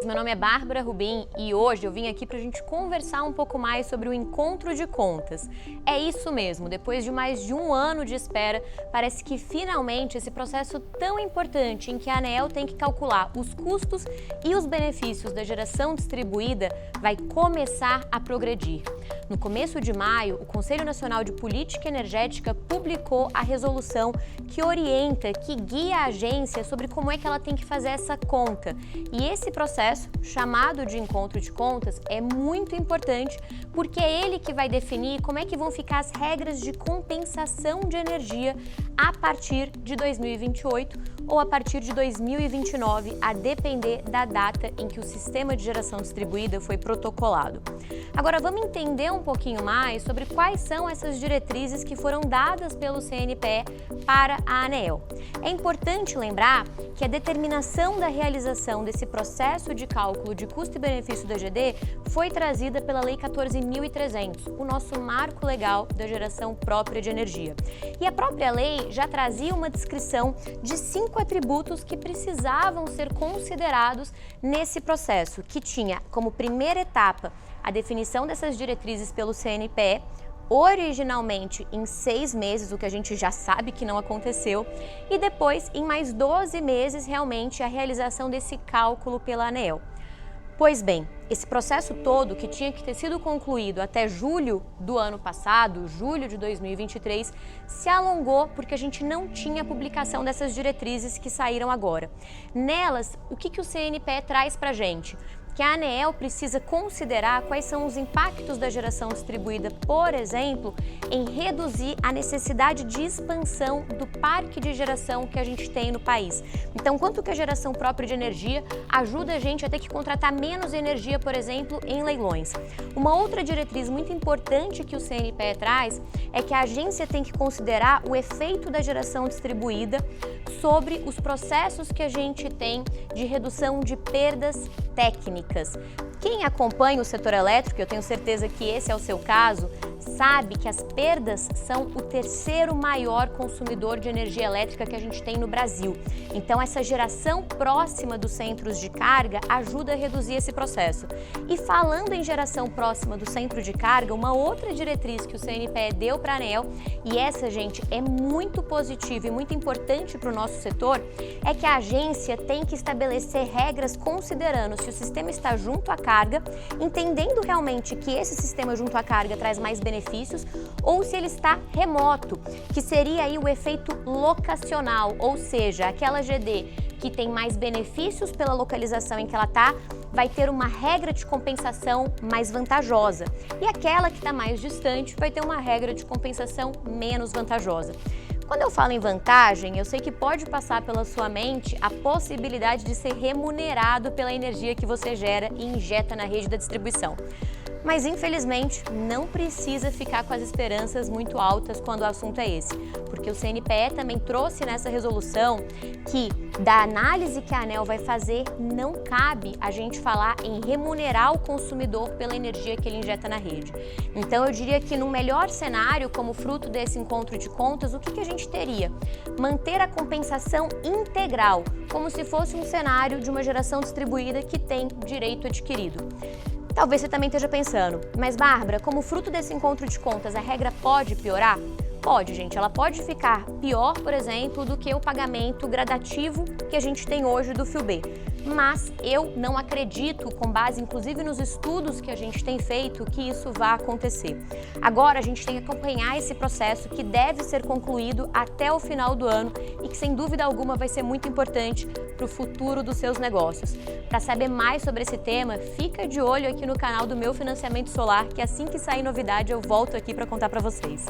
Meu nome é Bárbara Rubim e hoje eu vim aqui para a gente conversar um pouco mais sobre o encontro de contas. É isso mesmo, depois de mais de um ano de espera, parece que finalmente esse processo tão importante em que a ANEEL tem que calcular os custos e os benefícios da geração distribuída vai começar a progredir. No começo de maio, o Conselho Nacional de Política Energética publicou a resolução que orienta, que guia a agência sobre como é que ela tem que fazer essa conta. E esse processo, chamado de encontro de contas, é muito importante porque é ele que vai definir como é que vão ficar as regras de compensação de energia a partir de 2028 ou a partir de 2029, a depender da data em que o sistema de geração distribuída foi protocolado. Agora vamos entender um pouquinho mais sobre quais são essas diretrizes que foram dadas pelo CNPE para a ANEEL. É importante lembrar que a determinação da realização desse processo de cálculo de custo e benefício do EGD foi trazida pela Lei 14.300, o nosso marco legal da geração própria de energia. E a própria lei já trazia uma descrição de 5 atributos que precisavam ser considerados nesse processo, que tinha como primeira etapa a definição dessas diretrizes pelo CNPE, originalmente em 6 meses, o que a gente já sabe que não aconteceu, e depois em mais 12 meses realmente a realização desse cálculo pela ANEEL. Pois bem, esse processo todo, que tinha que ter sido concluído até julho do ano passado, julho de 2023, se alongou porque a gente não tinha publicação dessas diretrizes que saíram agora. Nelas, o que o CNPE traz para a gente? Que a ANEEL precisa considerar quais são os impactos da geração distribuída, por exemplo, em reduzir a necessidade de expansão do parque de geração que a gente tem no país. Então, quanto que a geração própria de energia ajuda a gente a ter que contratar menos energia, por exemplo, em leilões. Uma outra diretriz muito importante que o CNPE traz é que a agência tem que considerar o efeito da geração distribuída sobre os processos que a gente tem de redução de perdas técnicas. Quem acompanha o setor elétrico, eu tenho certeza que esse é o seu caso, sabe que as perdas são o terceiro maior consumidor de energia elétrica que a gente tem no Brasil. Então, essa geração próxima dos centros de carga ajuda a reduzir esse processo. E falando em geração próxima do centro de carga, uma outra diretriz que o CNPE deu para a ANEEL, e essa, gente, é muito positiva e muito importante para o nosso setor, é que a agência tem que estabelecer regras considerando se o sistema está junto à carga, entendendo realmente que esse sistema junto à carga traz mais benefícios, ou se ele está remoto, que seria aí o efeito locacional, ou seja, aquela GD que tem mais benefícios pela localização em que ela está, vai ter uma regra de compensação mais vantajosa. E aquela que está mais distante vai ter uma regra de compensação menos vantajosa. Quando eu falo em vantagem, eu sei que pode passar pela sua mente a possibilidade de ser remunerado pela energia que você gera e injeta na rede da distribuição. Mas, infelizmente, não precisa ficar com as esperanças muito altas quando o assunto é esse, porque o CNPE também trouxe nessa resolução que, da análise que a ANEEL vai fazer, não cabe a gente falar em remunerar o consumidor pela energia que ele injeta na rede. Então, eu diria que no melhor cenário, como fruto desse encontro de contas, o que a gente teria? Manter a compensação integral, como se fosse um cenário de uma geração distribuída que tem direito adquirido. Talvez você também esteja pensando, mas Bárbara, como fruto desse encontro de contas, a regra pode piorar? Pode, gente. Ela pode ficar pior, por exemplo, do que o pagamento gradativo que a gente tem hoje do FIOB. Mas eu não acredito, com base inclusive nos estudos que a gente tem feito, que isso vá acontecer. Agora a gente tem que acompanhar esse processo que deve ser concluído até o final do ano e que sem dúvida alguma vai ser muito importante para o futuro dos seus negócios. Para saber mais sobre esse tema, fica de olho aqui no canal do Meu Financiamento Solar, que assim que sair novidade eu volto aqui para contar para vocês.